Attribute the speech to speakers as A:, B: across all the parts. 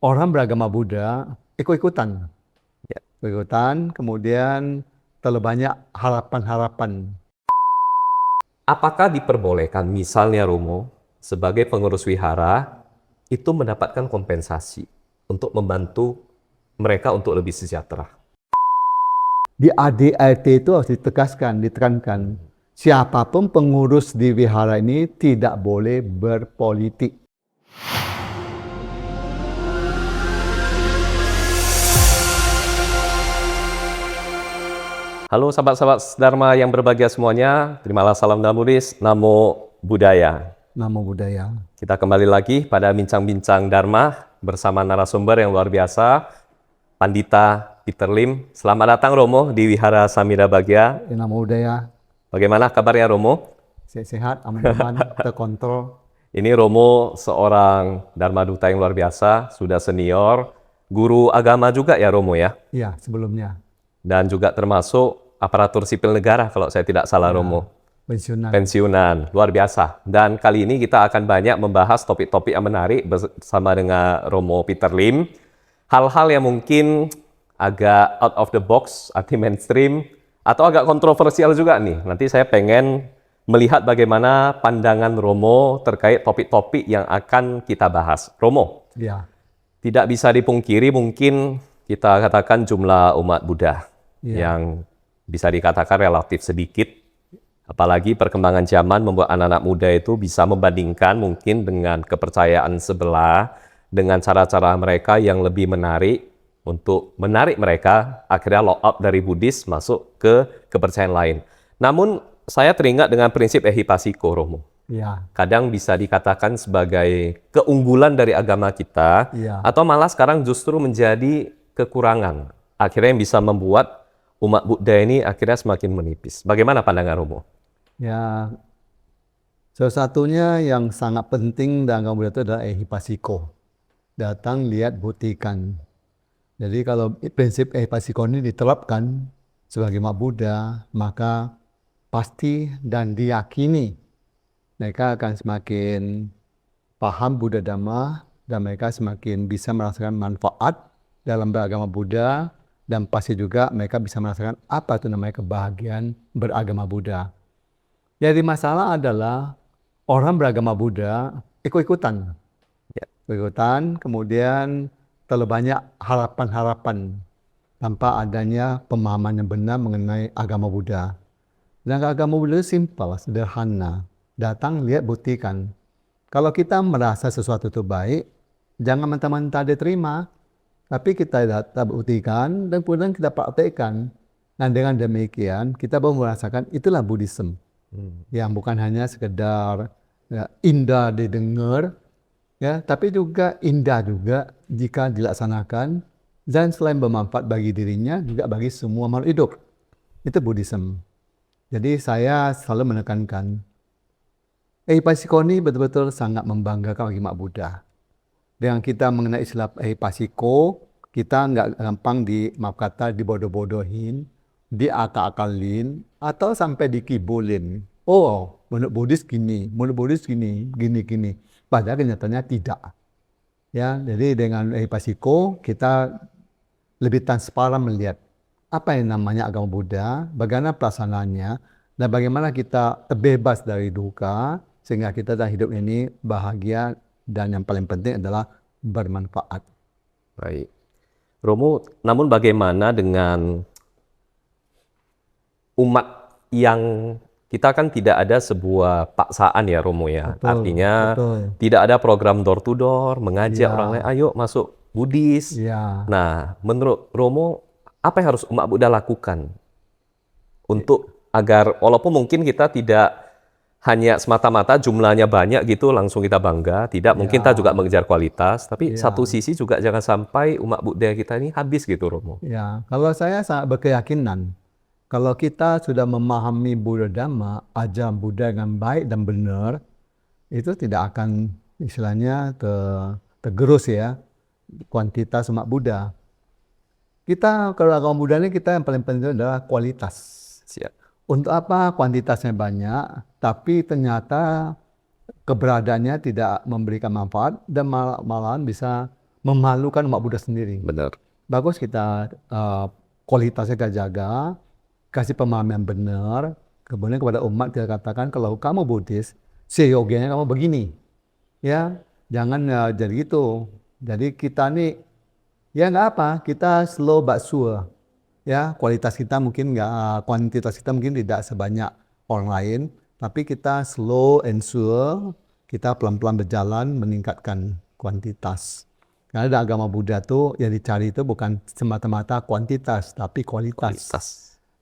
A: orang beragama Buddha ikut-ikutan.
B: Ya.
A: Ikut-ikutan, kemudian terlalu banyak harapan-harapan.
B: Apakah diperbolehkan misalnya Romo sebagai pengurus wihara itu mendapatkan kompensasi untuk membantu mereka untuk lebih sejahtera?
A: Di ADART itu harus ditekankan. Siapapun pengurus di wihara ini tidak boleh berpolitik.
B: Halo sahabat-sahabat Dharma yang berbahagia semuanya, terimalah salam Dhamma Buddhis, Namo Buddhaya.
A: Namo Buddhaya.
B: Kita kembali lagi pada bincang-bincang Dharma bersama narasumber yang luar biasa, Pandita Peter Lim. Selamat datang Romo di Wihara Samira Bagya.
A: Namo Buddhaya.
B: Bagaimana kabarnya Romo?
A: Sehat, aman-aman, terkontrol.
B: Ini Romo seorang Dharma Duta yang luar biasa, sudah senior, guru agama juga ya Romo ya?
A: Iya, sebelumnya.
B: Dan juga termasuk aparatur sipil negara kalau saya tidak salah Romo. Pensiunan, luar biasa. Dan kali ini kita akan banyak membahas topik-topik yang menarik bersama dengan Romo Peter Lim. Hal-hal yang mungkin agak out of the box, anti mainstream, atau agak kontroversial juga nih. Nanti saya pengen melihat bagaimana pandangan Romo terkait topik-topik yang akan kita bahas. Romo,
A: Ya.
B: tidak bisa dipungkiri mungkin kita katakan jumlah umat Buddha yang bisa dikatakan relatif sedikit. Apalagi perkembangan zaman membuat anak-anak muda itu bisa membandingkan mungkin dengan kepercayaan sebelah, dengan cara-cara mereka yang lebih menarik untuk menarik mereka akhirnya lock up dari Buddhis masuk ke kepercayaan lain. Namun saya teringat dengan prinsip Ehipassiko, Romo.
A: Ya.
B: Kadang bisa dikatakan sebagai keunggulan dari agama kita, atau malah sekarang justru menjadi kekurangan. Akhirnya yang bisa membuat umat Buddha ini akhirnya semakin menipis. Bagaimana pandangan Romo?
A: Ya, salah satunya yang sangat penting dalam agama Buddha itu adalah Ehipassiko. Datang, lihat, buktikan. Jadi kalau prinsip Ehipassiko ini diterapkan sebagai umat Buddha, maka pasti dan diyakini mereka akan semakin paham Buddha Dhamma dan mereka semakin bisa merasakan manfaat dalam beragama Buddha, dan pasti juga mereka bisa merasakan apa itu namanya kebahagiaan beragama Buddha. Jadi masalah adalah orang beragama Buddha ikut-ikutan. Ikut-ikutan, kemudian terlalu banyak harapan-harapan tanpa adanya pemahaman yang benar mengenai agama Buddha. Dan agama Buddha itu simpel, sederhana. Datang, lihat, buktikan. Kalau kita merasa sesuatu itu baik, jangan mentah-mentah diterima. Tapi kita datang buktikan dan kemudian kita praktekkan. Dan dengan demikian kita baru merasakan itulah Buddhism. Yang bukan hanya sekedar indah didengar, tapi juga indah juga jika dilaksanakan, dan selain bermanfaat bagi dirinya juga bagi semua makhluk hidup. Itu Buddhism. Jadi saya selalu menekankan Ehipassiko ini betul-betul sangat membanggakan bagi umat Buddha. Dengan kita mengenai istilah Ehipassiko, kita nggak gampang maaf kata dibodoh-bodohin, diakal-akalin, atau sampai dikibulin. Oh, menurut Buddhis gini, menurut Buddhis gini. Padahal kenyataannya tidak. Ya, jadi dengan Ehipassiko kita lebih transparan melihat apa yang namanya agama Buddha, bagaimana pelaksanaannya, dan bagaimana kita terbebas dari duka sehingga kita dalam hidup ini bahagia, dan yang paling penting adalah bermanfaat.
B: Baik. Romo, namun bagaimana dengan umat yang kita kan tidak ada sebuah paksaan ya Romo ya.
A: Betul,
B: artinya
A: betul.
B: Tidak ada program door to door mengajak orang lain ayo masuk Buddhis. Nah, menurut Romo apa yang harus umat Buddha lakukan untuk agar walaupun mungkin kita tidak hanya semata-mata jumlahnya banyak gitu langsung kita bangga, tidak, mungkin kita juga mengejar kualitas, tapi satu sisi juga jangan sampai umat Buddha kita ini habis gitu Romo.
A: Ya, kalau saya sangat berkeyakinan kalau kita sudah memahami Buddha Dhamma, ajaran Buddha dengan baik dan benar, itu tidak akan istilahnya tergerus ya kuantitas umat Buddha. Kita kalau agama Buddha ini kita yang paling penting adalah kualitas.
B: Siap.
A: Untuk apa kuantitasnya banyak, tapi ternyata keberadaannya tidak memberikan manfaat dan malahan bisa memalukan umat Buddha sendiri.
B: Benar.
A: Bagus kita kualitasnya kita jaga, kasih pemahaman yang benar, kemudian kepada umat kita katakan kalau kamu Buddhis, seyogianya kamu begini, ya jangan jadi gitu. Jadi kita nih ya nggak apa, kita slow but sure, ya kualitas kita mungkin nggak, kuantitas kita mungkin tidak sebanyak orang lain, tapi kita slow and sure, kita pelan-pelan berjalan meningkatkan kuantitas. Karena dalam agama Buddha tuh yang dicari itu bukan semata-mata kuantitas, tapi kualitas.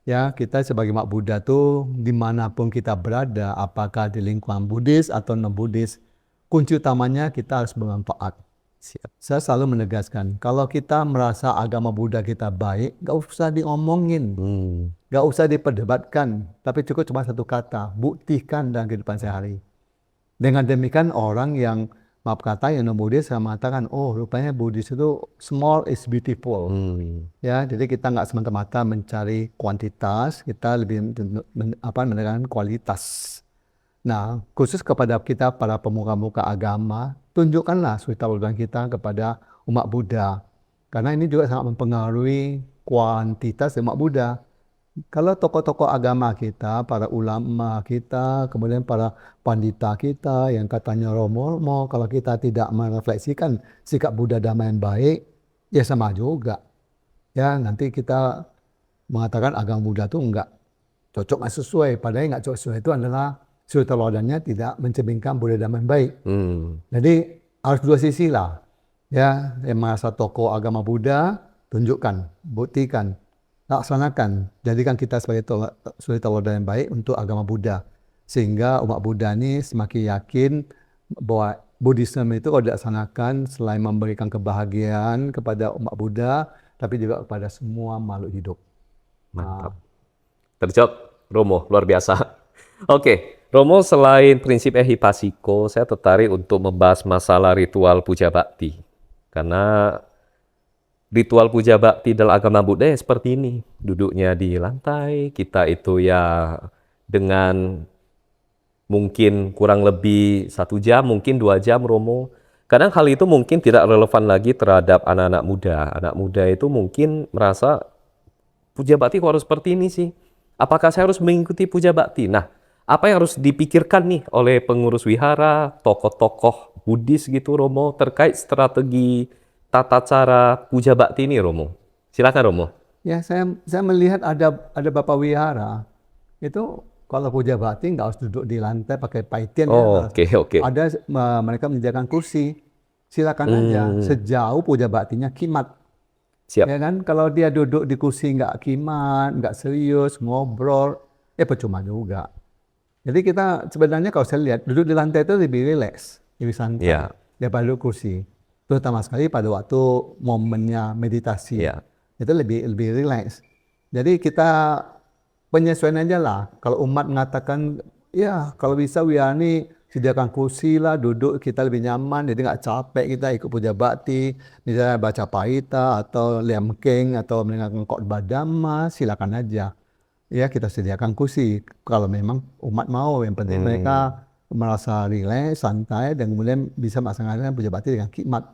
A: Ya, kita sebagai umat Buddha tuh dimanapun kita berada, apakah di lingkungan Buddhis atau non-Buddhis, kunci utamanya kita harus bermanfaat. Saya selalu menegaskan, kalau kita merasa agama Buddha kita baik, gak usah diomongin, gak usah diperdebatkan, tapi cukup cuma satu kata, buktikan dalam kehidupan sehari. Dengan demikian orang yang maaf kata yang non-Buddhis saya mengatakan, oh rupanya Buddhis itu small is beautiful. Ya, jadi kita nggak semata-mata mencari kuantitas, kita lebih menekankan kualitas. Nah, khusus kepada kita para pemuka-pemuka agama, tunjukkanlah suri tauladan kita kepada umat Buddha. Karena ini juga sangat mempengaruhi kuantitas umat Buddha. Kalau tokoh-tokoh agama kita, para ulama kita, kemudian para pandita kita yang katanya romo, kalau kita tidak merefleksikan sikap Buddha Dhamma yang baik, ya sama juga. Ya nanti kita mengatakan agama Buddha itu enggak cocok, nggak sesuai. Padahal nggak cocok sesuai itu adalah suri tauladannya tidak mencerminkan Buddha Dhamma yang baik. Jadi harus dua sisi lah. Ya, yang merasa tokoh agama Buddha, tunjukkan, buktikan, laksanakan, jadikan kita sebagai suri tauladan yang baik untuk agama Buddha. Sehingga umat Buddha ini semakin yakin bahwa Buddhisme itu kalau dilaksanakan selain memberikan kebahagiaan kepada umat Buddha, tapi juga kepada semua makhluk hidup.
B: Mantap. Terjawab, Romo, luar biasa. Oke, Romo, selain prinsip Ehipassiko, saya tertarik untuk membahas masalah ritual puja bakti. Karena ritual puja bakti dalam agama Buddha ya seperti ini. Duduknya di lantai, kita itu ya dengan mungkin kurang lebih 1 jam, mungkin 2 jam, Romo. Kadang hal itu mungkin tidak relevan lagi terhadap anak-anak muda. Anak muda itu mungkin merasa puja bakti kok harus seperti ini sih. Apakah saya harus mengikuti puja bakti? Nah, apa yang harus dipikirkan nih oleh pengurus wihara, tokoh-tokoh Buddhis gitu, Romo, terkait strategi tata cara puja bakti ini, Romo? Silakan, Romo.
A: Ya, saya melihat ada Bapak Wihara itu kalau puja bakti nggak harus duduk di lantai pakai paitian.
B: Oke.
A: Ada mereka menyediakan kursi, silakan aja sejauh puja baktinya kimat.
B: Siap.
A: Ya kan, kalau dia duduk di kursi nggak kimat, nggak serius, ngobrol, ya percuma juga. Jadi kita sebenarnya kalau saya lihat duduk di lantai itu lebih rileks, lebih santai daripada duduk kursi. Terutama sekali pada waktu momennya meditasi, itu lebih rileks. Jadi kita penyesuaian aja lah. Kalau umat mengatakan, ya kalau bisa wihara ini sediakan kursi lah, duduk kita lebih nyaman, jadi nggak capek kita ikut puja bakti, misalnya baca paita atau liam keng atau mendengarkan khotbah dhamma, silakan aja. Ya kita sediakan kursi kalau memang umat mau. Yang penting mereka merasa rileks, santai, dan kemudian bisa melaksanakan puja bakti dengan khidmat.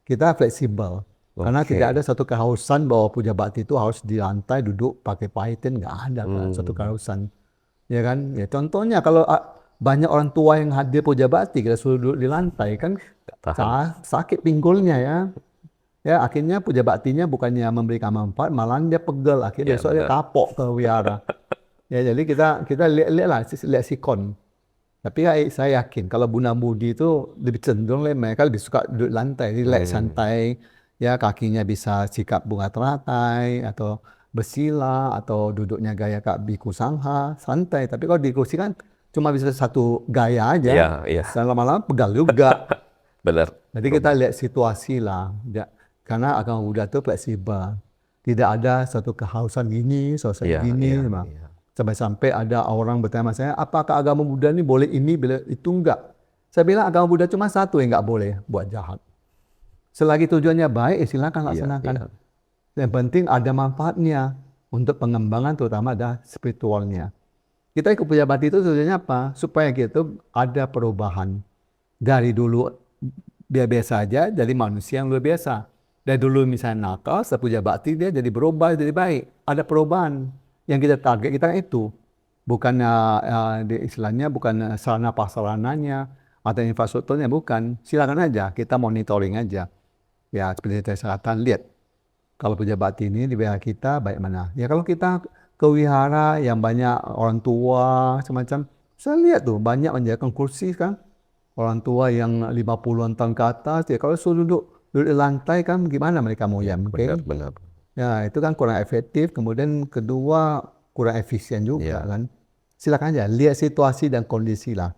A: Kita fleksibel, karena tidak ada satu kehausan bahwa puja bakti itu harus di lantai duduk pakai paitin, nggak ada satu kehausan. Ya kan? Ya contohnya kalau banyak orang tua yang hadir puja bakti, kita suruh duduk di lantai kan sakit pinggulnya ya. Ya akhirnya puja baktinya bukannya memberikan manfaat, malah dia pegel, akhirnya besok dia kapok ke wihara. Ya jadi kita lihat sikon. Tapi saya yakin kalau Bunda Budi itu lebih cenderung mereka lebih suka duduk lantai, relax, santai, ya kakinya bisa sikap bunga teratai atau bersila atau duduknya gaya Kak Biku Sangha, santai. Tapi kalau di kursi kan cuma bisa satu gaya aja, lama-lama pegal juga.
B: Benar.
A: Jadi kita lihat situasi lah, karena agama Buddha itu fleksibel, tidak ada satu kehausan gini, sosok gini. Sampai-sampai ada orang bertanya saya, apakah agama Buddha ini boleh ini, boleh itu? Enggak. Saya bilang agama Buddha cuma satu yang enggak boleh, buat jahat. Selagi tujuannya baik, silakan laksanakan. Yang penting ada manfaatnya untuk pengembangan, terutama ada spiritualnya. Kita ikut puja bakti itu tujuannya apa? Supaya kita ada perubahan dari dulu dia biasa aja jadi manusia yang luar biasa. Dari dulu misalnya nakal, setelah puja bakti dia jadi berubah, jadi baik. Ada perubahan. Yang kita target kita kan itu. Bukan istilahnya bukan sarana prasarananya atau infrastrukturnya, bukan. Silakan aja, kita monitoring aja. Ya seperti kesehatan, lihat. Kalau puja bakti ini di wihara kita baik mana. Ya kalau kita ke wihara yang banyak orang tua semacam, saya lihat tuh banyak menjaga kursi kan. Orang tua yang 50-an tahun ke atas, ya kalau suruh duduk di lantai kan gimana mereka mau
B: Benar, benar.
A: Ya itu kan kurang efektif. Kemudian kedua kurang efisien juga kan. Silakan aja lihat situasi dan kondisi lah.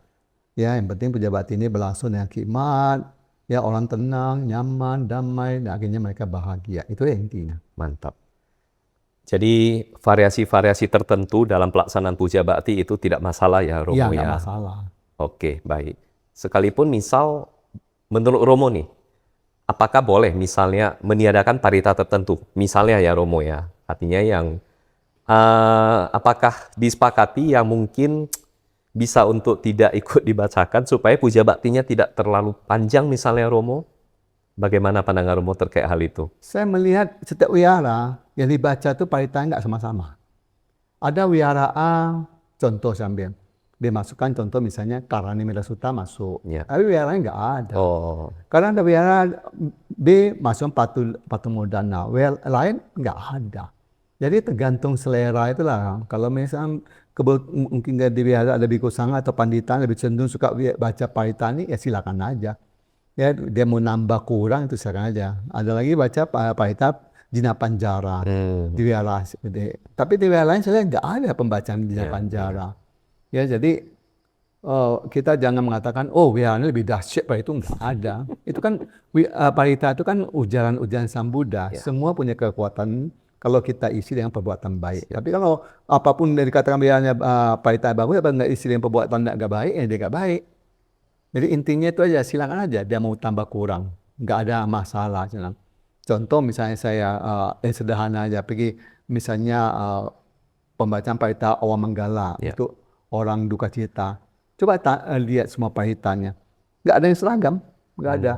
A: Ya yang penting puja bakti ini berlangsung dengan khidmat. Ya orang tenang, nyaman, damai, dan akhirnya mereka bahagia. Itu yang intinya.
B: Mantap. Jadi variasi-variasi tertentu dalam pelaksanaan puja bakti itu tidak masalah ya Romo
A: Iya,
B: ya?
A: nggak masalah.
B: Oke, baik. Sekalipun misal menurut Romo nih, apakah boleh misalnya meniadakan parita tertentu? Misalnya ya Romo ya, artinya yang apakah disepakati yang mungkin bisa untuk tidak ikut dibacakan supaya puja baktinya tidak terlalu panjang misalnya Romo? Bagaimana pandangan Romo terkait hal itu?
A: Saya melihat setiap wihara yang dibaca itu paritanya nggak sama-sama. Ada wihara A, contoh sambil dia masukkan contoh misalnya Karani Medasuta masuk,
B: Ya.
A: tapi wiharanya nggak ada.
B: Oh,
A: Karena ada wihara B masuk Patung Modana, wihara lain nggak ada. Jadi tergantung selera itulah. Kalau misalnya mungkin di wihara ada biku sangha atau panditan lebih cenderung suka baca parita ini, ya silakan aja. Ya dia mau nambah kurang itu silakan aja. Ada lagi baca parita Jina Panjara di wihara. Tapi di wihara lain saya nggak ada pembacaan Jina Panjara. Ya jadi kita jangan mengatakan oh wihara ini lebih dahsyat pada itu, nggak ada. Itu kan parita itu kan ujaran-ujaran Sang Buddha. Semua punya kekuatan kalau kita isi dengan perbuatan baik. Tapi kalau apapun yang dikatakan wiharanya parita bagus, tapi nggak isi dengan perbuatan nggak baik, ya dia nggak baik. Jadi intinya itu aja, silakan aja dia mau tambah kurang, nggak ada masalah. Contoh misalnya saya sederhana aja, pergi misalnya pembacaan parita Awam Manggala itu orang duka cita. Coba lihat semua paritanya, nggak ada yang seragam, nggak ada.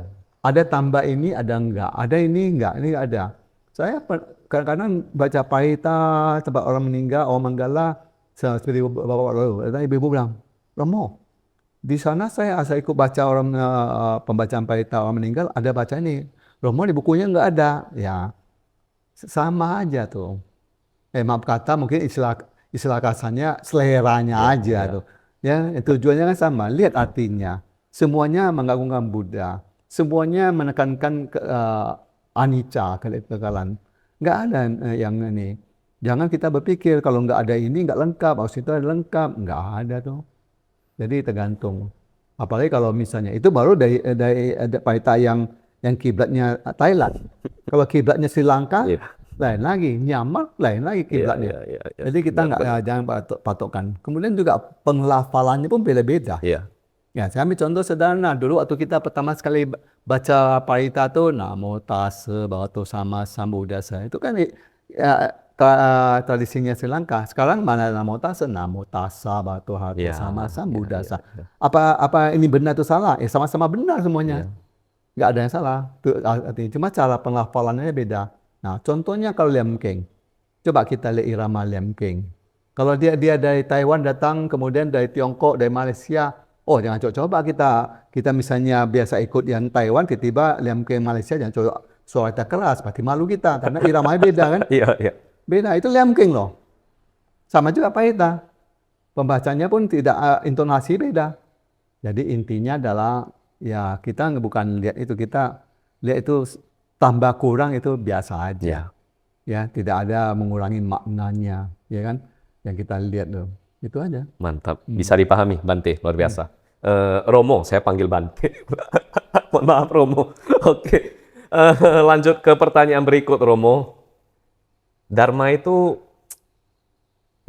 A: Ada tambah ini, ada enggak. Ada ini enggak ada. Saya kadang-kadang baca parita tempat orang meninggal, Awam Manggala, seperti bapak lalu, ibu bilang, Romo, di sana saya asal ikut baca orang pembacaan parita orang meninggal, ada baca ini. Romo di bukunya nggak ada, ya sama aja tuh. Maaf kata mungkin istilah kasarnya seleranya aja tuh. Ya tujuannya kan sama. Lihat artinya. Semuanya mengagungkan Buddha. Semuanya menekankan anicca, kekekalan. Nggak ada yang ini. Jangan kita berpikir kalau nggak ada ini nggak lengkap, harus itu ada lengkap. Nggak ada tuh. Jadi tergantung. Apalagi kalau misalnya itu baru dari parita yang kiblatnya Thailand. Kalau kiblatnya Sri Lanka, lain lagi. Myanmar, lain lagi kiblatnya. Jadi kita jangan patokkan. Kemudian juga penglafalannya pun beda-beda. Ya, saya ambil contoh sederhana. Dulu waktu kita pertama sekali baca parita itu Namo Tassa Bhagavato Sama Sambuddhassa. Itu kan tradisinya Sri Lanka. Sekarang mana Namo Tassa? Namo Tassa Bhagavato Sama Sambuddhassa. Apa ini benar atau salah? Sama-sama benar semuanya. Nggak ada yang salah. Artinya cuma cara penghafalannya beda. Nah, contohnya kalau Liam King. Coba kita lihat irama Liam King. Kalau dia dari Taiwan datang, kemudian dari Tiongkok, dari Malaysia, oh jangan coba kita misalnya biasa ikut yang Taiwan, tiba-tiba Liam King Malaysia jangan coba suara kita keras, pasti malu kita karena iramanya beda kan?
B: Iya.
A: Beda, itu Liam King loh. Sama juga parita. Pembacanya pun tidak intonasi beda. Jadi intinya adalah ya kita bukan lihat itu, kita lihat itu tambah kurang itu biasa aja. Ya, tidak ada mengurangi maknanya, ya kan? Yang kita lihat tuh. Itu aja.
B: Mantap. Bisa dipahami, Bante, luar biasa. Romo, saya panggil Bante. Mohon maaf, Romo. Oke. Lanjut ke pertanyaan berikut, Romo. Dharma itu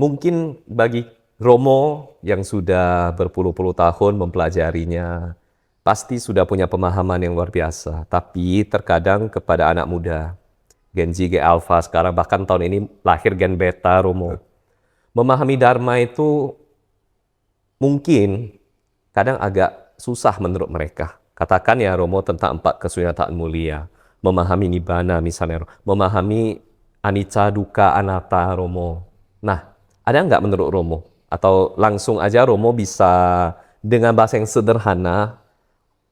B: mungkin bagi Romo yang sudah berpuluh-puluh tahun mempelajarinya, pasti sudah punya pemahaman yang luar biasa. Tapi terkadang kepada anak muda, Gen Z, Gen Alpha sekarang, bahkan tahun ini lahir Gen Beta, Romo. Memahami Dharma itu mungkin kadang agak susah menurut mereka. katakan ya Romo tentang 4 kesunyatan mulia, memahami nibbana misalnya, memahami anicca dukkha anatta Romo. Nah, ada nggak menurut Romo? Atau langsung aja Romo bisa dengan bahasa yang sederhana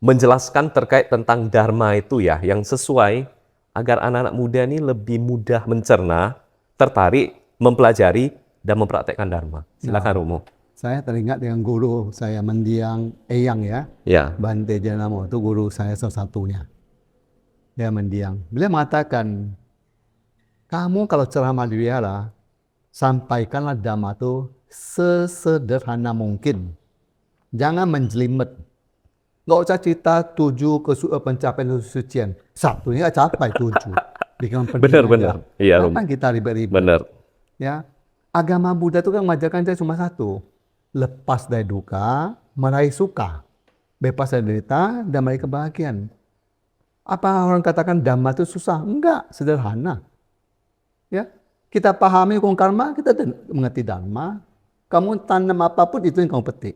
B: menjelaskan terkait tentang dharma itu ya, yang sesuai agar anak-anak muda ini lebih mudah mencerna, tertarik, mempelajari, dan mempraktekkan dharma. Silakan Romo.
A: Saya teringat dengan guru saya mendiang Eyang ya,
B: Ya,
A: Bante Janamo, itu guru saya salah satunya. Dia mendiang. Beliau mengatakan, kamu kalau ceramah di wihara, sampaikanlah dhamma itu sesederhana mungkin. Jangan menjelimet. Nggak usah cerita 7 pencapaian kesucian. Satunya nggak capai 7. Bikin penting
B: benar-benar.
A: aja.
B: Iya Romo.
A: Kenapa kita ribet-ribet?
B: Benar.
A: Ya, agama Buddha itu kan mengajarkan saya cuma satu. Lepas dari duka, meraih suka. Bebas dari derita, dan meraih kebahagiaan. Apa orang katakan dhamma itu susah? Enggak, sederhana. Ya, kita pahami hukum karma, kita mengerti dhamma. Kamu tanam apapun itu yang kamu petik.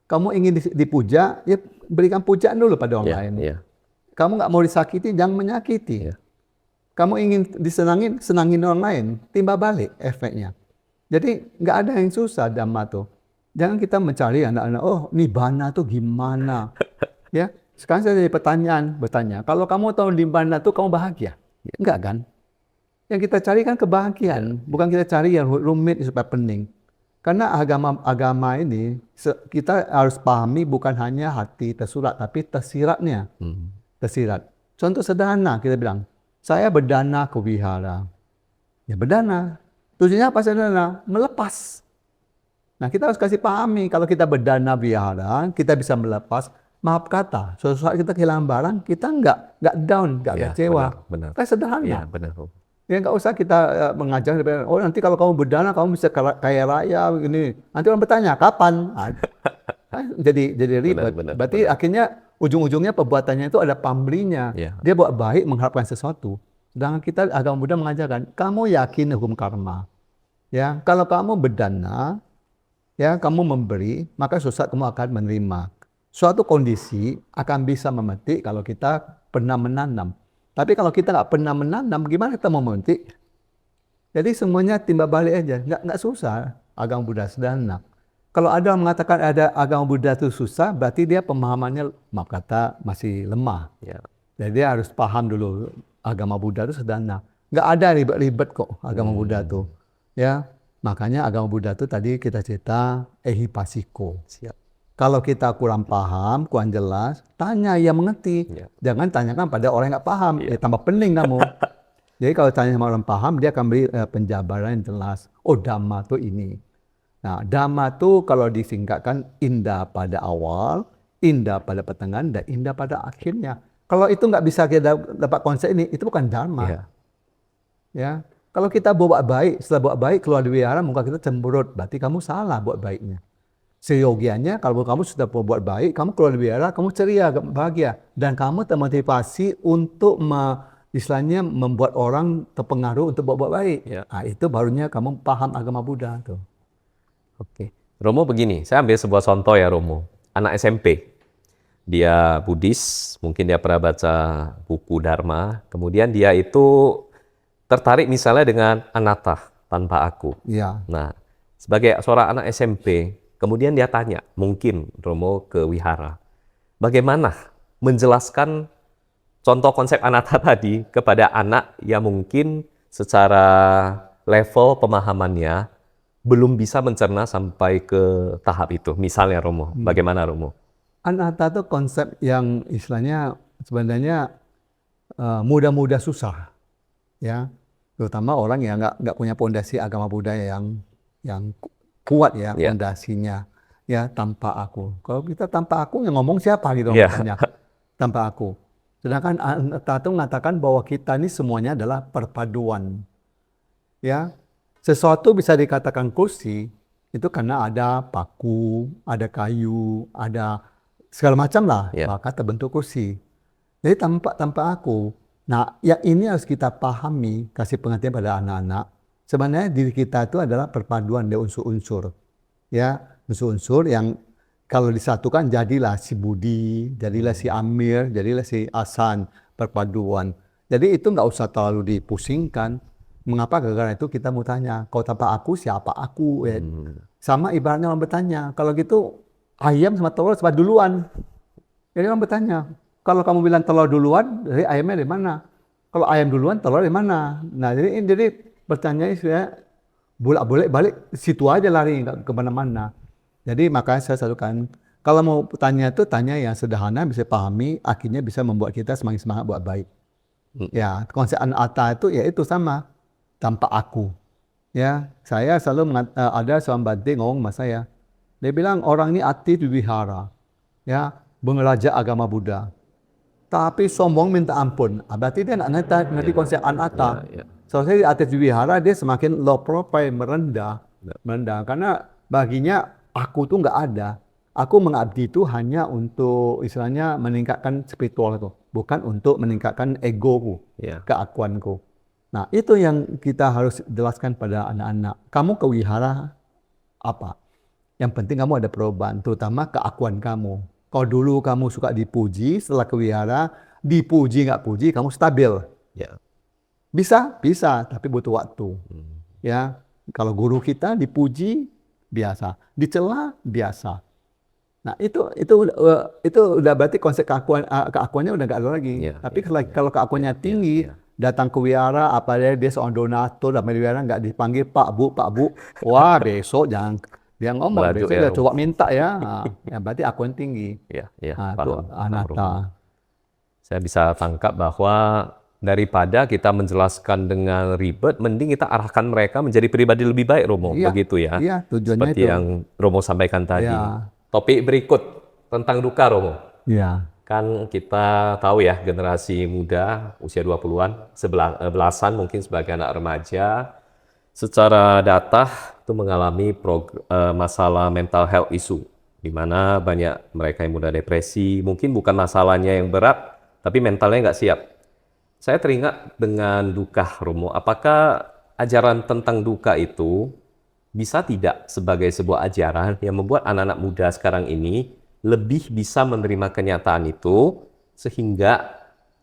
A: Kamu ingin dipuja, ya berikan pujaan dulu pada orang
B: Ya,
A: lain.
B: ya.
A: Kamu nggak mau disakiti, jangan menyakiti.
B: Ya.
A: Kamu ingin disenangin, senangin orang lain, timbal balik efeknya. Jadi nggak ada yang susah dhamma tuh. Jangan kita mencari anak-anak, oh nibbana tuh gimana? Ya, sekarang saya jadi bertanya, kalau kamu tahu nibbana tuh kamu bahagia? Enggak kan? Yang kita cari kan kebahagiaan, bukan kita cari yang rumit supaya pening. Karena agama ini kita harus pahami bukan hanya hati tersurat, tapi tersiratnya. Tersirat. Contoh sederhana kita bilang, saya berdana ke wihara. Ya berdana. Tujuannya apa sederhana? Melepas. Nah kita harus kasih pahami, kalau kita berdana wihara, kita bisa melepas. Maaf kata, suatu saat kita kehilangan barang, kita nggak down, nggak
B: Ya,
A: kecewa.
B: benar.
A: Kan sederhana.
B: Ya, benar Romo.
A: Ya nggak usah kita mengajar, oh nanti kalau kamu berdana kamu bisa kaya raya begini. Nanti orang bertanya kapan? Jadi ribet.
B: Benar,
A: Berarti akhirnya ujung-ujungnya perbuatannya itu ada pamrihnya.
B: Ya.
A: Dia buat baik mengharapkan sesuatu. Sedangkan kita agama Buddha mengajarkan kamu yakin hukum karma. Ya, kalau kamu berdana, ya kamu memberi, maka suatu saat kamu akan menerima. Suatu kondisi akan bisa memetik kalau kita pernah menanam. Tapi kalau kita nggak pernah menanam, gimana kita mau memetik? Jadi semuanya timbal balik aja, nggak susah. Agama Buddha sederhana. Kalau ada yang mengatakan ada agama Buddha itu susah, berarti dia pemahamannya, maaf kata, masih lemah.
B: Ya.
A: Jadi dia harus paham dulu agama Buddha itu sederhana. Nggak ada ribet-ribet kok agama Buddha itu. Ya, makanya agama Buddha itu tadi kita cerita ehipassiko.
B: Siap.
A: Kalau kita kurang paham, kurang jelas, tanya yang mengerti.
B: Ya.
A: Jangan tanyakan pada orang yang nggak paham.
B: Ya.
A: Tambah pening kamu. Jadi kalau tanya sama orang paham, dia akan beri penjabaran yang jelas. Oh, dhamma itu ini. Nah, dhamma itu kalau disingkatkan indah pada awal, indah pada pertengahan, dan indah pada akhirnya. Kalau itu nggak bisa kita dapat konsep ini, itu bukan dhamma.
B: Ya.
A: Ya. Kalau kita buat baik, setelah buat baik keluar dari wihara, muka kita cemberut. Berarti kamu salah buat baiknya. Seyogianya kalau kamu sudah buat baik, kamu keluar dari wihara, kamu ceria, bahagia. Dan kamu termotivasi untuk istilahnya membuat orang terpengaruh untuk buat baik.
B: Ya.
A: Nah, itu barunya kamu paham agama Buddha tuh.
B: Oke. Romo begini, saya ambil sebuah contoh ya Romo. Anak SMP. Dia Buddhis, mungkin dia pernah baca buku Dharma. Kemudian dia itu tertarik misalnya dengan anatta, tanpa aku.
A: Iya.
B: Nah, sebagai seorang anak SMP, kemudian dia tanya, mungkin Romo ke wihara, bagaimana menjelaskan contoh konsep anatta tadi kepada anak yang mungkin secara level pemahamannya belum bisa mencerna sampai ke tahap itu. Misalnya Romo, bagaimana Romo?
A: Anatta itu konsep yang istilahnya sebenarnya mudah-mudah susah. Ya, terutama orang yang nggak punya pondasi agama Buddha yang kuat ya
B: Ya.
A: pondasinya. Ya, tanpa aku. Kalau kita tanpa aku yang ngomong siapa gitu
B: Ya.
A: misalnya. Tanpa aku. Sedangkan Anatta itu mengatakan bahwa kita ini semuanya adalah perpaduan. Ya, sesuatu bisa dikatakan kursi itu karena ada paku, ada kayu, ada segala macam lah,
B: Ya.
A: maka terbentuk kursi. Jadi tanpa aku. Nah, yang ini harus kita pahami, kasih pengertian pada anak-anak. Sebenarnya diri kita itu adalah perpaduan dari unsur-unsur. Ya, unsur-unsur yang kalau disatukan jadilah si Budi, jadilah si Amir, jadilah si Hasan, perpaduan. Jadi itu nggak usah terlalu dipusingkan. Mengapa? Gara-gara itu kita mau tanya, kau tanpa aku siapa aku? Ya. Sama ibaratnya orang bertanya, kalau gitu ayam sama telur sama duluan. Jadi orang bertanya, kalau kamu bilang telur duluan, dari ayamnya dari mana? Kalau ayam duluan, telur dari mana? Nah, jadi pertanyaannya saya bolak-balik balik situ aja lari, nggak kemana-mana. Jadi makanya saya selalu kan, kalau mau tanya itu tanya yang sederhana, bisa pahami, akhirnya bisa membuat kita semakin semangat buat baik. Ya, konsep anatta itu ya itu sama, tanpa aku. Ya, saya selalu ada seorang bante ngomong sama saya. Dia bilang orang ini aktif di wihara, ya, belajar agama Buddha. Tapi sombong minta ampun. Berarti dia ngerti konsep anatta. So, saya di atas di wihara dia semakin low profile, merendah. Karena baginya aku tuh nggak ada. Aku mengabdi itu hanya untuk istilahnya meningkatkan spiritual itu, bukan untuk meningkatkan egoku, keakuanku. Nah, itu yang kita harus jelaskan pada anak-anak. Kamu ke wihara apa? Yang penting kamu ada perubahan, terutama keakuan kamu. Kalau dulu kamu suka dipuji, setelah ke wihara, dipuji nggak puji, kamu stabil. Bisa, tapi butuh waktu. Ya, kalau guru kita dipuji biasa, dicela biasa. Nah, itu udah berarti konsep keakuannya udah nggak ada lagi. Tapi kalau keakuannya tinggi, datang ke wihara, apa dia seorang donatur, dan di wihara nggak dipanggil Pak Bu, wah besok jangan dia ngomong, besok dia coba minta ya. Nah, berarti akuan tinggi. Nah, itu anatta.
B: Saya bisa tangkap bahwa daripada kita menjelaskan dengan ribet, mending kita arahkan mereka menjadi pribadi lebih baik, Romo. Begitu ya.
A: Iya, tujuannya
B: seperti
A: itu.
B: yang Romo sampaikan tadi. Topik berikut tentang duka, Romo.
A: Iya.
B: Kan kita tahu ya, generasi muda, usia 20-an, belasan mungkin sebagai anak remaja, secara data itu mengalami masalah mental health issue, di mana banyak mereka yang mudah depresi, mungkin bukan masalahnya yang berat, tapi mentalnya nggak siap. Saya teringat dengan duka, Romo. Apakah ajaran tentang duka itu bisa tidak sebagai sebuah ajaran yang membuat anak-anak muda sekarang ini lebih bisa menerima kenyataan itu, sehingga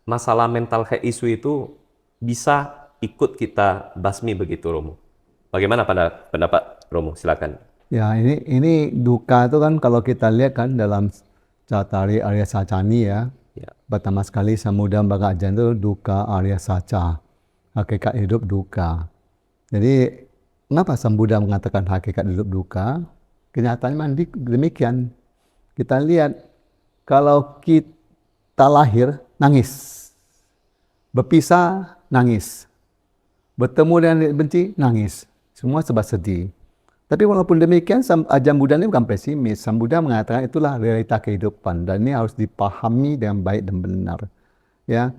B: masalah mental health issue itu bisa ikut kita basmi begitu, Romo? Bagaimana pendapat Romo? Silakan.
A: Ya, ini duka itu kan kalau kita lihat kan dalam Cattari Arya Sacani ya. Pertama sekali Samudra Baga Ajan itu duka Arya Saca. Hakikat hidup duka. Jadi mengapa Sang Buddha mengatakan hakikat hidup duka? Kenyataannya demikian. Kita lihat kalau kita lahir nangis, berpisah nangis, bertemu dengan benci nangis, semua sebab sedih. Tapi walaupun demikian, ajaran Buddha ini bukan pesimis. Sang Buddha mengatakan itulah realita kehidupan dan ini harus dipahami dengan baik dan benar. Ya,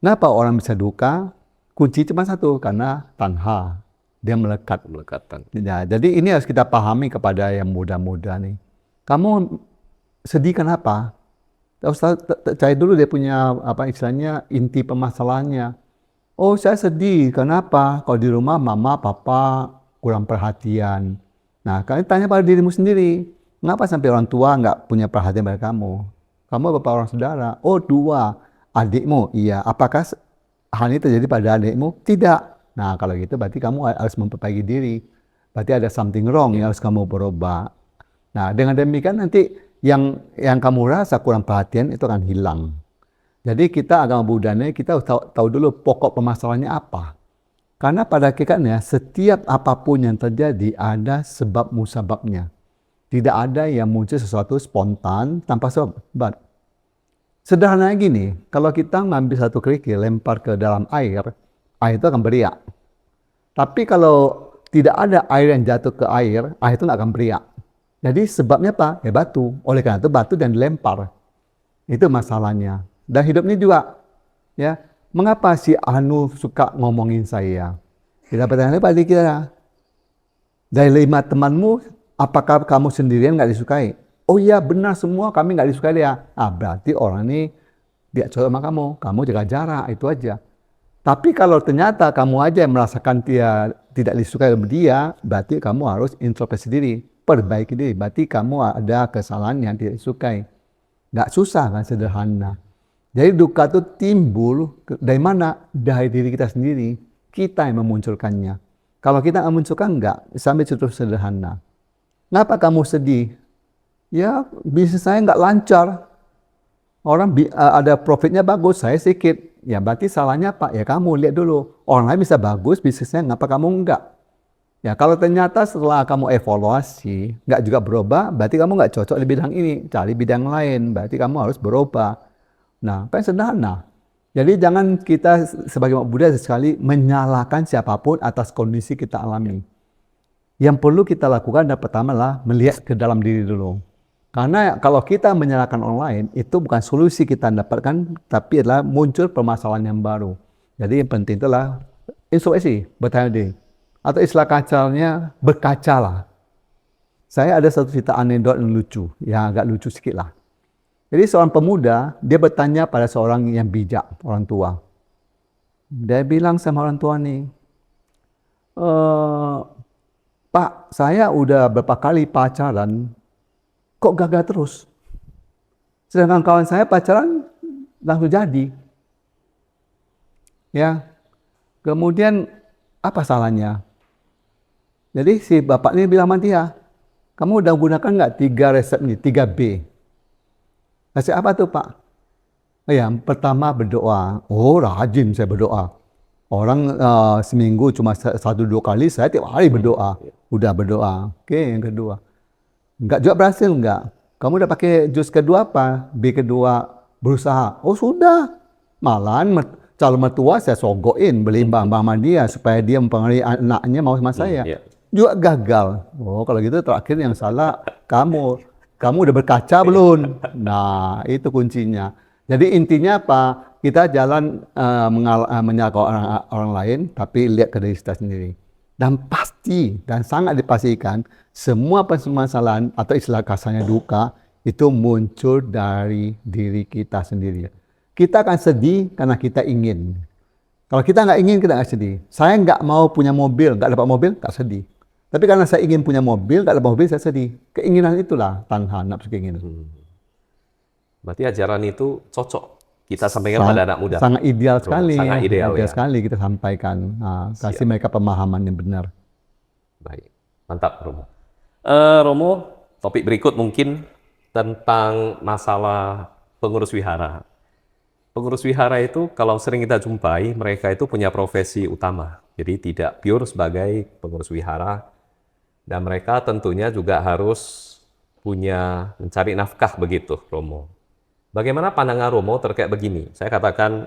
A: kenapa orang bisa duka? Kunci cuma satu, karena tanha, dia melekatkan. Ya, jadi ini harus kita pahami kepada yang muda-muda nih. Kamu sedih kenapa? Cari dulu dia punya istilahnya inti permasalahannya. Oh, saya sedih. Kenapa? Kalau di rumah mama, papa kurang perhatian. Nah, kalian tanya pada dirimu sendiri. Mengapa sampai orang tua nggak punya perhatian pada kamu? Kamu berapa orang saudara? Oh, 2. Adikmu? Iya. Apakah hal ini terjadi pada adikmu? Tidak. Nah, kalau gitu berarti kamu harus memperbaiki diri. Berarti ada something wrong yang harus kamu berubah. Nah, dengan demikian nanti yang kamu rasa kurang perhatian itu akan hilang. Jadi kita agama Buddha ini kita tahu dulu pokok permasalahannya apa. Karena pada hakikatnya setiap apapun yang terjadi ada sebab musababnya. Tidak ada yang muncul sesuatu spontan tanpa sebab. Sederhana gini, kalau kita ngambil satu kerikil lempar ke dalam air itu akan beriak. Tapi kalau tidak ada air yang jatuh ke air itu nggak akan beriak. Jadi sebabnya apa? Ya batu. Oleh karena itu batu dan dilempar. Itu masalahnya. Dan hidup ini juga, ya. Mengapa si Anu suka ngomongin saya? Kita bertanya pada kita. Dari 5 temanmu, apakah kamu sendirian nggak disukai? Oh iya benar semua kami nggak disukai dia. Berarti orang ini dia cocok sama kamu jaga jarak, itu aja. Tapi kalau ternyata kamu aja yang merasakan dia tidak disukai oleh dia, berarti kamu harus introspeksi diri. perbaiki diri. Berarti kamu ada kesalahan yang tidak disukai. Nggak susah kan, sederhana. Jadi duka itu timbul dari mana? Dari diri kita sendiri. Kita yang memunculkannya. Kalau kita nggak munculkan, nggak. Sampai cukup sederhana. Kenapa kamu sedih? Ya, bisnis saya nggak lancar. Orang ada profitnya bagus, saya sedikit. Ya berarti salahnya apa? Ya kamu lihat dulu. Orang lain bisa bagus, bisnisnya, ngapa kamu enggak? Ya kalau ternyata setelah kamu evaluasi, nggak juga berubah, berarti kamu nggak cocok di bidang ini. Cari bidang lain, berarti kamu harus berubah. Nah, paling sederhana. Jadi jangan kita sebagai umat Buddha sekali menyalahkan siapapun atas kondisi kita alami. Yang perlu kita lakukan dan pertama lah melihat ke dalam diri dulu. Karena kalau kita menyalahkan orang lain, itu bukan solusi kita dapatkan, tapi adalah muncul permasalahan yang baru. Jadi yang penting itulah introspeksi, bertanya diri. Atau istilah kacanya, berkacalah. Saya ada satu cerita anekdot yang lucu, yang agak lucu sedikit lah. Jadi seorang pemuda, dia bertanya pada seorang yang bijak, orang tua. Dia bilang sama orang tua nih, Pak, saya udah berapa kali pacaran, kok gagal terus? Sedangkan kawan saya pacaran langsung jadi. Ya, kemudian apa salahnya? Jadi si bapak ini bilang sama dia, kamu udah gunakan nggak 3 resep ini, 3B? Resep apa tuh Pak? Yang pertama berdoa. Oh rajin saya berdoa. Orang seminggu cuma 1-2 kali, saya tiap hari berdoa. Udah berdoa. Oke, yang kedua. Enggak juga berhasil enggak? Kamu udah pakai jus kedua apa? B kedua berusaha. Oh sudah. Malahan calon mertua saya sogokin beli bahan-bahan sama dia supaya dia mempengaruhi anaknya mau sama saya. Juga gagal. Oh kalau gitu terakhir yang salah kamu. Kamu udah berkaca belum? Nah itu kuncinya. Jadi intinya apa? Kita jalan menyalahkan orang lain, tapi lihat ke diri kita sendiri. Dan pasti dan sangat dipastikan semua permasalahan atau istilah kasarnya duka itu muncul dari diri kita sendiri. Kita akan sedih karena kita ingin. Kalau kita nggak ingin, kita nggak sedih. Saya nggak mau punya mobil, nggak dapat mobil, nggak sedih. Tapi karena saya ingin punya mobil, nggak dapat mobil, saya sedih. Keinginan itulah tanha, nafsu keinginan.
B: Berarti ajaran itu cocok kita sampaikan pada anak muda.
A: Sangat ideal sekali.
B: Sangat ideal ya.
A: Sekali kita sampaikan. Nah, kasih mereka pemahaman yang benar.
B: Baik, mantap Romo. Romo, topik berikut mungkin tentang masalah pengurus wihara. Pengurus wihara itu kalau sering kita jumpai, mereka itu punya profesi utama. Jadi tidak pure sebagai pengurus wihara. Dan mereka tentunya juga harus punya mencari nafkah begitu, Romo. Bagaimana pandangan Romo terkait begini? Saya katakan,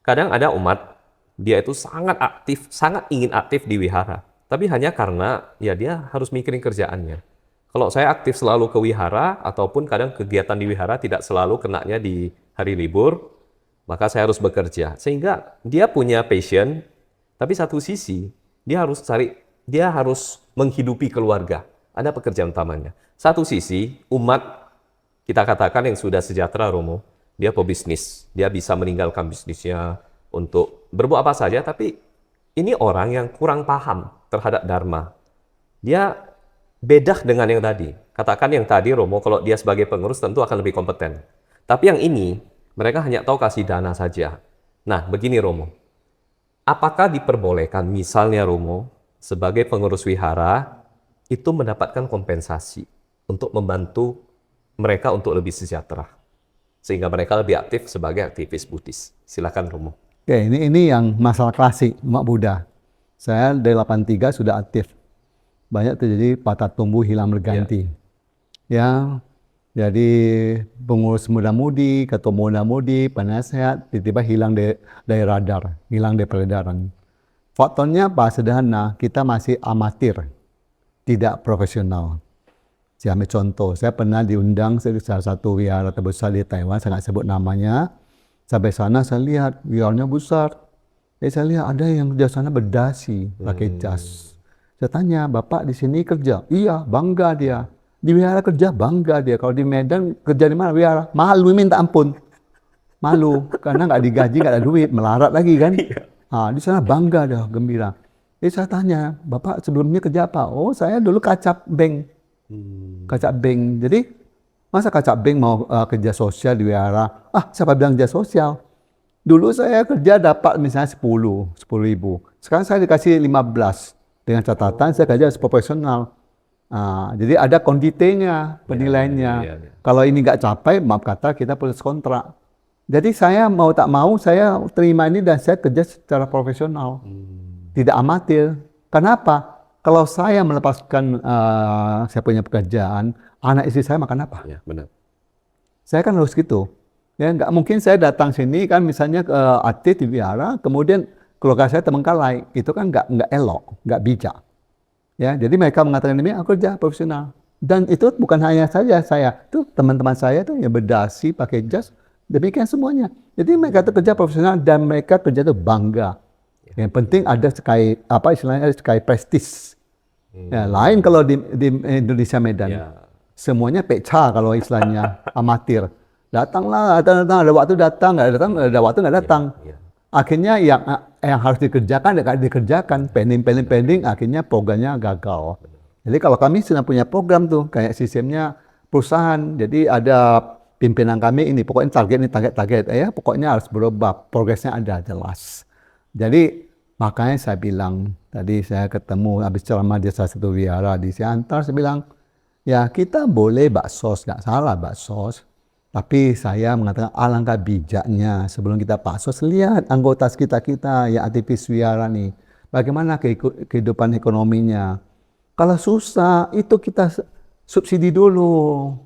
B: kadang ada umat, dia itu sangat aktif, sangat ingin aktif di wihara. Tapi hanya karena ya dia harus mikirin kerjaannya. Kalau saya aktif selalu ke wihara, ataupun kadang kegiatan di wihara tidak selalu kenanya di hari libur, maka saya harus bekerja. Sehingga dia punya passion, tapi satu sisi dia harus menghidupi keluarga. Ada pekerjaan utamanya. Satu sisi, umat kita katakan yang sudah sejahtera, Romo, dia pebisnis. Dia bisa meninggalkan bisnisnya untuk berbuat apa saja, tapi ini orang yang kurang paham terhadap Dharma. Dia beda dengan yang tadi. Katakan yang tadi, Romo, kalau dia sebagai pengurus tentu akan lebih kompeten. Tapi yang ini, mereka hanya tahu kasih dana saja. Nah, begini, Romo. Apakah diperbolehkan, misalnya, Romo, sebagai pengurus wihara, itu mendapatkan kompensasi untuk membantu mereka untuk lebih sejahtera, sehingga mereka lebih aktif sebagai aktivis Buddhis. Silakan Romo.
A: Oke, ini yang masalah klasik umat Buddha. Saya dari 83 sudah aktif. Banyak terjadi patah tumbuh hilang berganti. Ya, jadi pengurus muda-mudi, ketua muda-mudi, penasehat, tiba-tiba hilang dari radar, hilang dari peredaran. Faktornya apa? Sederhana, kita masih amatir, tidak profesional. Saya ambil contoh, saya pernah diundang ke salah satu wihara terbesar di Taiwan, saya nggak sebut namanya. Sampai sana saya lihat wiharanya besar. Saya lihat ada yang di sana berdasi, pakai jas. Saya tanya, Bapak di sini kerja? Iya, bangga dia. Di wihara kerja, bangga dia. Kalau di Medan kerja di mana wihara? Malu minta ampun. Malu, karena nggak digaji, nggak ada duit, melarat lagi kan. Di sana bangga dia, gembira. Jadi saya tanya, Bapak sebelumnya kerja apa? Oh, saya dulu kacap bank. Kacak Bing. Jadi masa Kacak Bing mau kerja sosial di wihara? Siapa bilang kerja sosial? Dulu saya kerja dapat misalnya 10 ribu. Sekarang saya dikasih 15. Dengan catatan saya kerja profesional. Jadi ada konditenya, penilaiannya. Kalau ini nggak capai, maaf kata kita putus kontrak. Jadi saya mau tak mau, saya terima ini dan saya kerja secara profesional. Tidak amatir. Kenapa? Kalau saya melepaskan saya punya pekerjaan, anak istri saya makan apa?
B: Ya, benar.
A: Saya kan harus gitu. Ya, nggak mungkin saya datang sini kan misalnya aktif di wihara, kemudian keluarga saya terbengkalai. Itu kan nggak elok, nggak bijak. Ya, jadi mereka mengatakan ini aku kerja profesional. Dan itu bukan hanya saja saya, tuh teman-teman saya tuh yang berdasi pakai jas, demikian semuanya. Jadi mereka itu kerja profesional dan mereka kerja itu bangga. Yang penting ada istilahnya sekali prestis. Ya, lain kalau di Indonesia Medan, semuanya peca kalau istilahnya amatir. Datang, ada waktu datang, nggak datang, ada waktu nggak datang. Akhirnya yang harus dikerjakan, pending, akhirnya programnya gagal. Jadi kalau kami sudah punya program tuh, kayak sistemnya perusahaan, jadi ada pimpinan kami ini, pokoknya target, ya pokoknya harus berubah, progresnya ada jelas. Jadi makanya saya bilang, tadi saya ketemu habis ceramah di salah satu wihara di Siantar, saya bilang, ya kita boleh baksos, nggak salah baksos. Tapi saya mengatakan alangkah bijaknya sebelum kita baksos, lihat anggota kita yang aktivis wihara nih, bagaimana kehidupan ekonominya. Kalau susah itu kita subsidi dulu,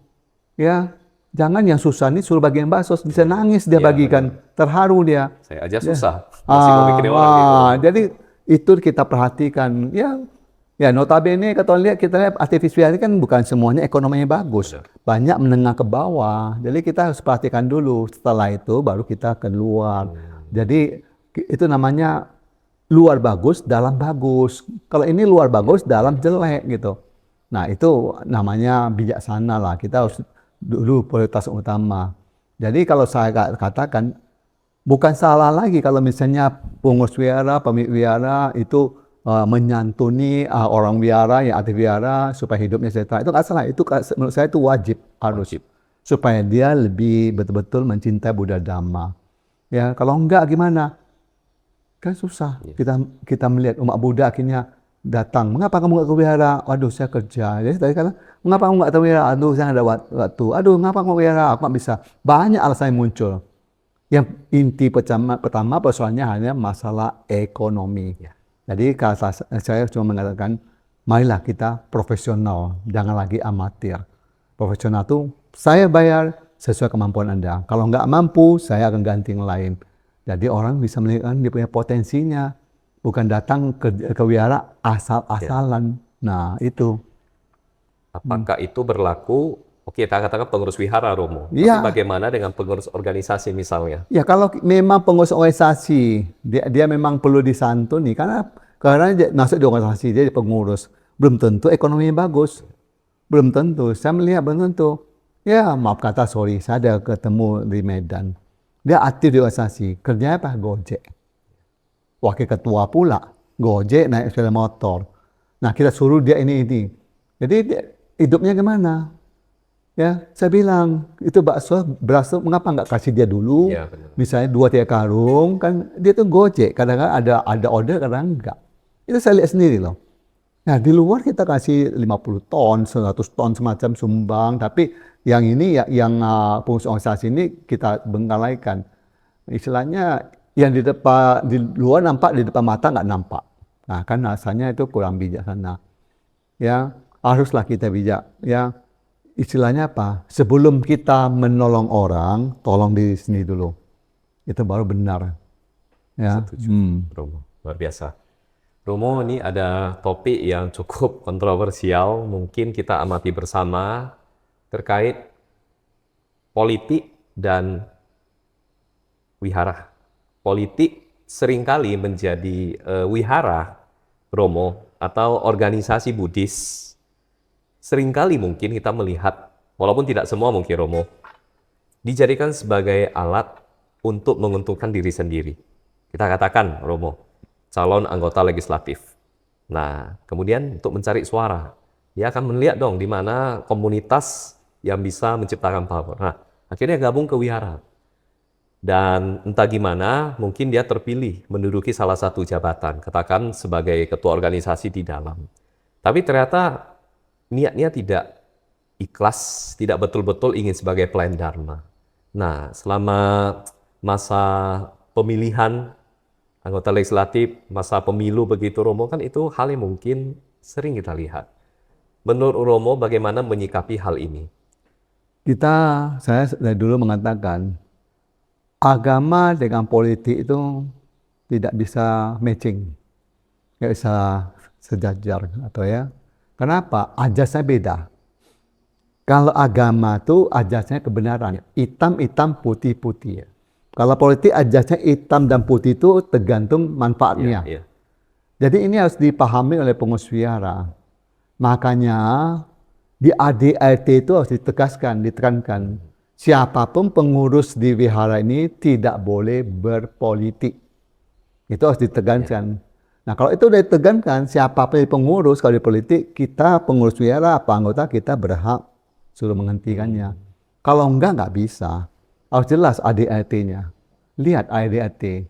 A: ya. Jangan yang susah nih suruh bagian baksos, bisa nangis dia bagikan, terharu dia.
B: Saya aja susah, masih mau mikirin orang gitu.
A: Jadi itu kita perhatikan, ya notabene kita lihat aktivis wihara kan bukan semuanya ekonominya bagus, banyak menengah ke bawah. Jadi kita harus perhatikan dulu. Setelah itu baru kita keluar. Jadi itu namanya luar bagus, dalam bagus. Kalau ini luar bagus, dalam jelek gitu. Nah itu namanya bijaksana lah. Kita harus dulu prioritas utama. Jadi kalau saya katakan bukan salah lagi kalau misalnya pengurus wihara, pemilik wihara itu menyantuni orang wihara yang aktif wihara supaya hidupnya sejahtera. Itu nggak salah. Itu menurut saya itu wajib. Supaya dia lebih betul-betul mencintai Buddha Dhamma. Ya kalau enggak gimana? Kan susah. Kita melihat umat Buddha akhirnya datang. Mengapa kamu nggak ke wihara? Waduh, saya kerja. Jadi tadi kata, mengapa kamu nggak ke wihara? Aduh, saya nggak ada waktu. Aduh, mengapa kamu ke wihara? Aku nggak bisa. Banyak alasan yang muncul. Yang inti pertama persoalannya hanya masalah ekonomi. Jadi saya cuma mengatakan, marilah kita profesional, jangan lagi amatir. Profesional itu saya bayar sesuai kemampuan Anda. Kalau nggak mampu, saya akan ganti yang lain. Jadi orang bisa melihat dia punya potensinya. Bukan datang ke wihara asal-asalan. Nah, itu.
B: Apakah itu berlaku, kita katakan pengurus wihara, Romo. Tapi bagaimana dengan pengurus organisasi misalnya?
A: Ya, kalau memang pengurus organisasi, dia memang perlu disantuni. Karena dia masuk di organisasi, dia pengurus. Belum tentu ekonominya bagus. Belum tentu. Saya melihat belum tentu. Ya, maaf kata, sorry. Saya ada ketemu di Medan. Dia aktif di organisasi. Kerjanya apa? Gojek. Wakil ketua pula, Gojek naik sepeda motor. Nah, kita suruh dia ini. Jadi hidupnya gimana? Ya, saya bilang itu bakso berasa mengapa nggak kasih dia dulu? Misalnya 2-3 karung, kan dia tuh Gojek. Kadang-kadang ada order, kadang enggak. Itu saya lihat sendiri loh. Nah, di luar kita kasih 50 ton, 100 ton semacam sumbang, tapi yang ini yang pengurus organisasi ini kita bengkalaikan. Istilahnya yang di luar nampak, di depan mata nggak nampak. Nah, kan rasanya itu kurang bijaksana. Ya, haruslah kita bijak. Ya, istilahnya apa? Sebelum kita menolong orang, tolong diri sendiri dulu. Itu baru benar. Ya.
B: Romo, luar biasa. Romo, ini ada topik yang cukup kontroversial. Mungkin kita amati bersama terkait politik dan wihara. Politik seringkali menjadi wihara, Romo, atau organisasi Buddhis. Seringkali mungkin kita melihat, walaupun tidak semua mungkin, Romo, dijadikan sebagai alat untuk menguntungkan diri sendiri. Kita katakan, Romo, calon anggota legislatif. Nah, kemudian untuk mencari suara. Dia akan melihat dong di mana komunitas yang bisa menciptakan power. Nah, akhirnya gabung ke wihara. Dan entah gimana, mungkin dia terpilih menduduki salah satu jabatan, katakan sebagai ketua organisasi di dalam. Tapi ternyata niatnya tidak ikhlas, tidak betul-betul ingin sebagai pelayan dharma. Nah, selama masa pemilihan anggota legislatif, masa pemilu begitu Romo, kan itu hal yang mungkin sering kita lihat. Menurut Romo, bagaimana menyikapi hal ini?
A: Saya dari dulu mengatakan, agama dengan politik itu tidak bisa matching, nggak bisa sejajar atau ya. Kenapa? Ajasnya beda. Kalau agama itu ajasnya kebenaran, hitam-hitam, putih-putih. Kalau politik ajasnya hitam dan putih itu tergantung manfaatnya. Jadi ini harus dipahami oleh pengurus wihara. Makanya di ADRT itu harus ditekankan. Siapapun pengurus di wihara ini tidak boleh berpolitik. Itu harus ditekankan. Nah, kalau itu sudah ditekankan, siapapun pengurus, kalau di politik, kita pengurus wihara, apa anggota kita berhak suruh menghentikannya. Kalau enggak bisa. Harus jelas ADRT-nya. Lihat ADRT.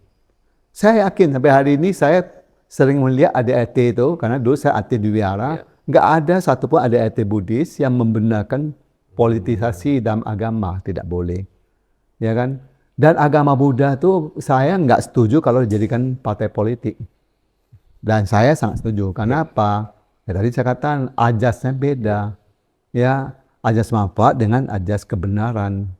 A: Saya yakin sampai hari ini saya sering melihat ADRT itu, karena dulu saya aktif di wihara, enggak ada satupun ADRT Buddhis yang membenarkan politisasi dalam agama, tidak boleh. Ya kan? Dan agama Buddha itu saya enggak setuju kalau dijadikan partai politik. Dan saya sangat setuju. Kenapa? Ya, tadi saya katakan ajasnya beda. Ya, ajas manfaat dengan ajas kebenaran.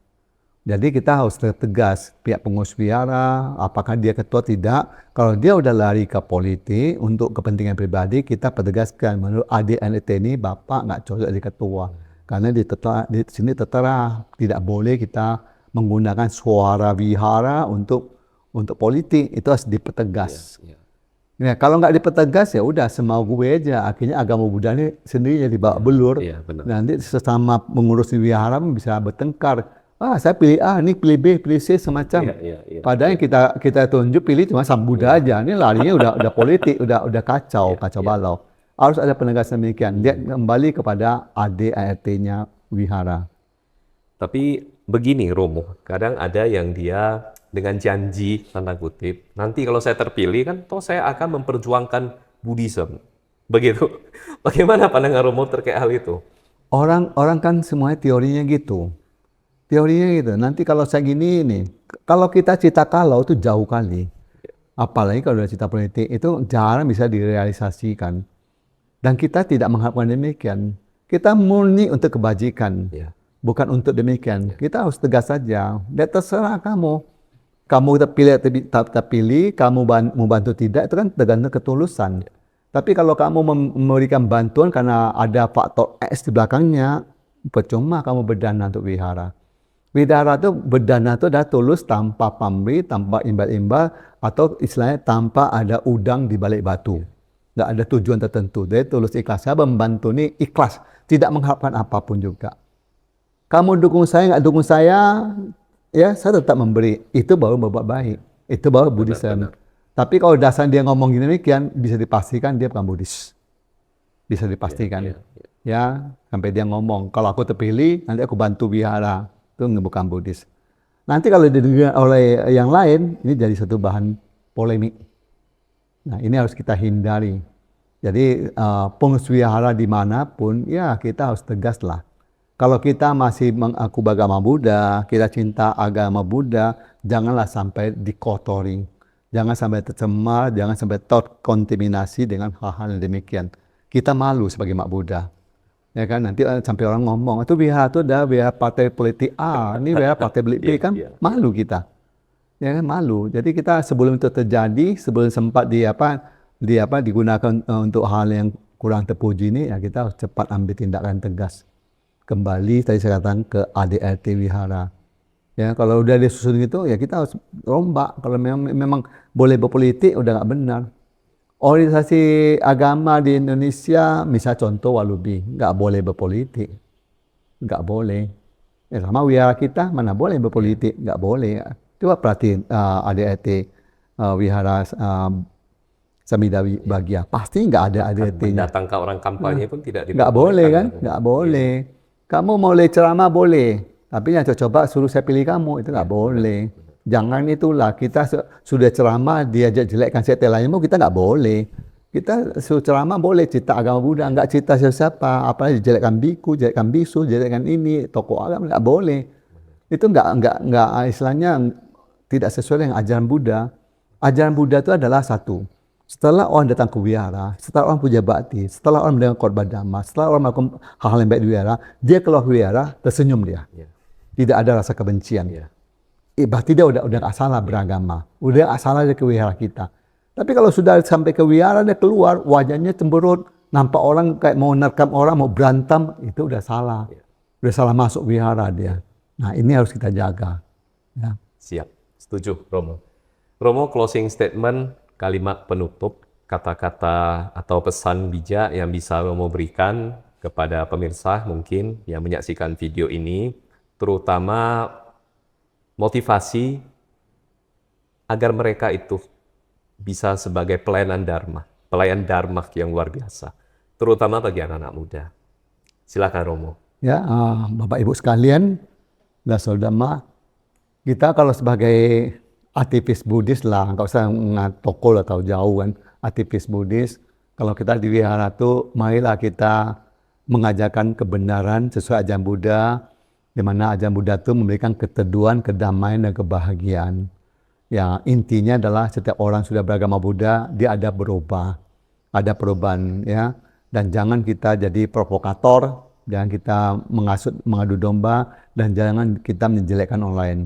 A: Jadi kita harus tegas pihak pengurus wihara, apakah dia ketua tidak. Kalau dia udah lari ke politik untuk kepentingan pribadi, kita pertegaskan menurut ADRT ini Bapak nggak cocok jadi ketua. Karena di sini tertera tidak boleh kita menggunakan suara wihara untuk politik. Itu harus dipertegas. Ya, kalau nggak dipertegas ya udah semau gue aja. Akhirnya agama Buddha ini sendiri jadi bawa belur. Nanti sesama pengurus di wihara bisa bertengkar. Saya pilih A, ini pilih B, pilih C semacam. Padahal yang kita tunjuk pilih cuma Sang Buddha aja. Ini larinya udah politik, udah kacau balau. Harus ada penegasan demikian. Dia kembali kepada ADRT-nya wihara.
B: Tapi begini Romo, kadang ada yang dia dengan janji tanda kutip, nanti kalau saya terpilih kan toh saya akan memperjuangkan Buddhism. Begitu. Bagaimana pandangan Romo terkait hal itu?
A: Orang kan semuanya teorinya gitu. Nanti kalau saya gini nih, kalau kita cita kalau itu jauh kali. Apalagi kalau udah cita politik itu jarang bisa direalisasikan. Dan kita tidak mengharapkan demikian. Kita murni untuk kebajikan. Bukan untuk demikian. Kita harus tegas saja. Dan terserah kamu. Kamu terpilih, kamu mau bantu tidak, itu kan tergantung ketulusan. Tapi kalau kamu memberikan bantuan karena ada faktor X di belakangnya, percuma kamu berdana untuk wihara. Wihara itu berdana itu dah tulus tanpa pamrih, tanpa imbal-imbal, atau istilahnya tanpa ada udang di balik batu. Tidak ada tujuan tertentu. Dia tulus ikhlas. Saya membantu ini ikhlas, tidak mengharapkan apapun juga. Kamu dukung saya, nggak dukung saya, ya saya tetap memberi. Itu baru berbuat baik. Itu baru Buddhism. Tapi kalau dasar dia ngomong gini demikian, bisa dipastikan dia bukan Buddhis. Bisa dipastikan. Ya, sampai dia ngomong, kalau aku terpilih, nanti aku bantu wihara. Itu bukan Buddhis. Nanti kalau didengar oleh yang lain, ini jadi satu bahan polemik. Nah, ini harus kita hindari. Jadi, pengurus wihara dimanapun, ya kita harus tegas lah. Kalau kita masih mengaku agama Buddha, kita cinta agama Buddha, janganlah sampai dikotori. Jangan sampai tercemar, jangan sampai terkontaminasi dengan hal-hal yang demikian. Kita malu sebagai umat Buddha. Ya kan, nanti sampai orang ngomong, itu wihara itu ada wihara partai politik A, ini wihara partai politik B, kan malu kita. Ya kan, malu. Jadi kita sebelum itu terjadi, sebelum sempat digunakan untuk hal yang kurang terpuji ini, ya kita harus cepat ambil tindakan tegas. Kembali tadi saya katakan ke ADRT wihara. Ya, kalau udah disusun gitu ya kita harus rombak. Kalau memang boleh berpolitik udah nggak benar. Organisasi agama di Indonesia, misal contoh Walubi, nggak boleh berpolitik, nggak boleh. Ya, sama wihara kita mana boleh berpolitik, nggak boleh. Coba perhatiin ADRT wihara Samida Bagya. Pasti nggak ada artinya.
B: Mendatangkan orang kampanye pun tidak
A: Nggak boleh kan?
B: diperbolehkan.
A: Nggak boleh. Kamu mau ceramah boleh, tapi yang coba suruh saya pilih kamu itu nggak boleh. Jangan itulah kita sudah ceramah diajak jelekkan sekte lain, kita nggak boleh. Kita suruh ceramah boleh cerita agama Buddha, nggak cerita siapa, apalagi jelekkan biku, jelekkan bisu, jelekkan ini tokoh agama nggak boleh. Itu nggak istilahnya tidak sesuai dengan ajaran Buddha. Ajaran Buddha itu adalah satu. Setelah orang datang ke wihara, setelah orang puja bakti, setelah orang mendengar khotbah dhamma, setelah orang melakukan hal-hal yang baik di wihara, dia keluar wihara tersenyum dia. Tidak ada rasa kebencian. Berarti dia udah nggak salah beragama, udah nggak salah dia ke wihara kita. Tapi kalau sudah sampai ke wihara dia keluar, wajahnya cemberut, nampak orang kayak mau nerkam orang, mau berantem, itu udah salah. Udah salah masuk wihara dia. Nah ini harus kita jaga. Ya.
B: Siap, setuju Romo. Romo, closing statement, kalimat penutup, kata-kata atau pesan bijak yang bisa Romo berikan kepada pemirsa mungkin yang menyaksikan video ini, terutama motivasi agar mereka itu bisa sebagai pelayan Dharma yang luar biasa, terutama bagi anak-anak muda. Silakan Romo.
A: Ya, Bapak Ibu sekalian, dan saudara, kita kalau sebagai aktivis Buddhis lah, nggak usah ngatokol atau jauh kan, aktivis Buddhis, kalau kita di wihara tuh, marilah kita mengajarkan kebenaran sesuai ajaran Buddha, di mana ajaran Buddha itu memberikan keteduhan, kedamaian, dan kebahagiaan. Ya, intinya adalah setiap orang sudah beragama Buddha, dia ada berubah, ada perubahan, ya. Dan jangan kita jadi provokator, jangan kita mengadu domba, dan jangan kita menjelekkan orang lain.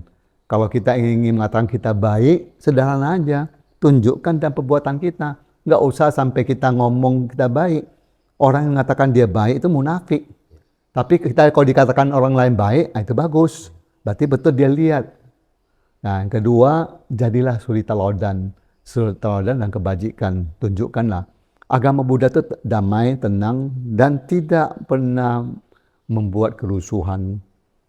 A: Kalau kita ingin mengatakan kita baik, sederhana aja, tunjukkan dan perbuatan kita. Nggak usah sampai kita ngomong kita baik. Orang yang mengatakan dia baik itu munafik. Tapi kita kalau dikatakan orang lain baik, itu bagus. Berarti betul dia lihat. Nah, yang kedua, jadilah suri teladan dan kebajikan. Tunjukkanlah. Agama Buddha itu damai, tenang, dan tidak pernah membuat kerusuhan.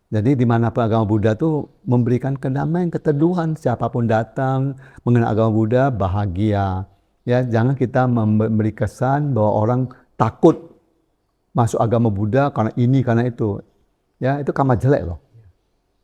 A: Jadi di mana agama Buddha itu memberikan kedamaian, keteduhan. Siapapun datang mengenal agama Buddha, bahagia. Ya, jangan kita memberi kesan bahwa orang takut masuk agama Buddha karena ini, karena itu. Ya, itu kamar jelek loh.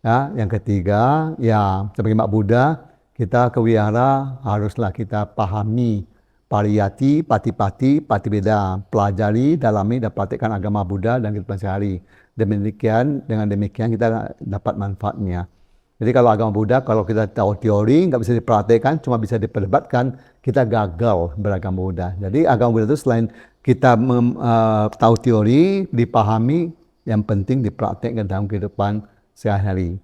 A: Ya, yang ketiga, ya sebagai Mak Buddha, kita ke wihara haruslah kita pahami pariyati, pati-pati, patibeda, pelajari, dalami, dan praktikkan agama Buddha dan kehidupan sehari. Dengan demikian kita dapat manfaatnya. Jadi kalau agama Buddha, kalau kita tahu teori, nggak bisa dipraktikkan, cuma bisa diperdebatkan, kita gagal beragama Buddha. Jadi agama Buddha itu selain kita tahu teori, dipahami, yang penting dipraktikkan dalam kehidupan sehari-hari.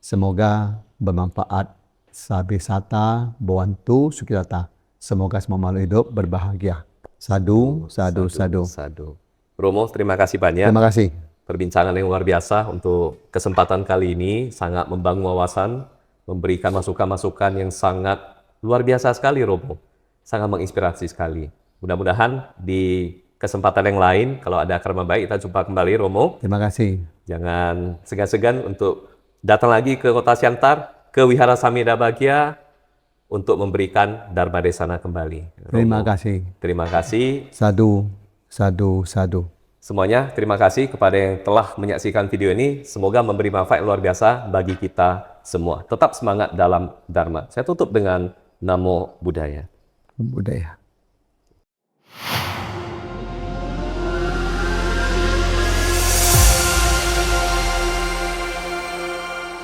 A: Semoga bermanfaat. Sabi sata, bawantu, sukirata. Semoga semua makhluk hidup berbahagia. Sadu, sadu, sadu.
B: Romo, terima kasih banyak.
A: Terima kasih.
B: Perbincangan yang luar biasa untuk kesempatan kali ini, sangat membangun wawasan, memberikan masukan-masukan yang sangat luar biasa sekali, Romo. Sangat menginspirasi sekali. Mudah-mudahan di kesempatan yang lain, kalau ada karma baik, kita jumpa kembali, Romo.
A: Terima kasih.
B: Jangan segan-segan untuk datang lagi ke Kota Siantar, ke Wihara Samida Bagya, untuk memberikan Dharma Desana kembali. Romo.
A: Terima kasih.
B: Terima kasih.
A: Sadu, sadu, sadu.
B: Semuanya, terima kasih kepada yang telah menyaksikan video ini. Semoga memberi manfaat luar biasa bagi kita semua. Tetap semangat dalam Dharma. Saya tutup dengan Namo Buddhaya.
A: Budaya.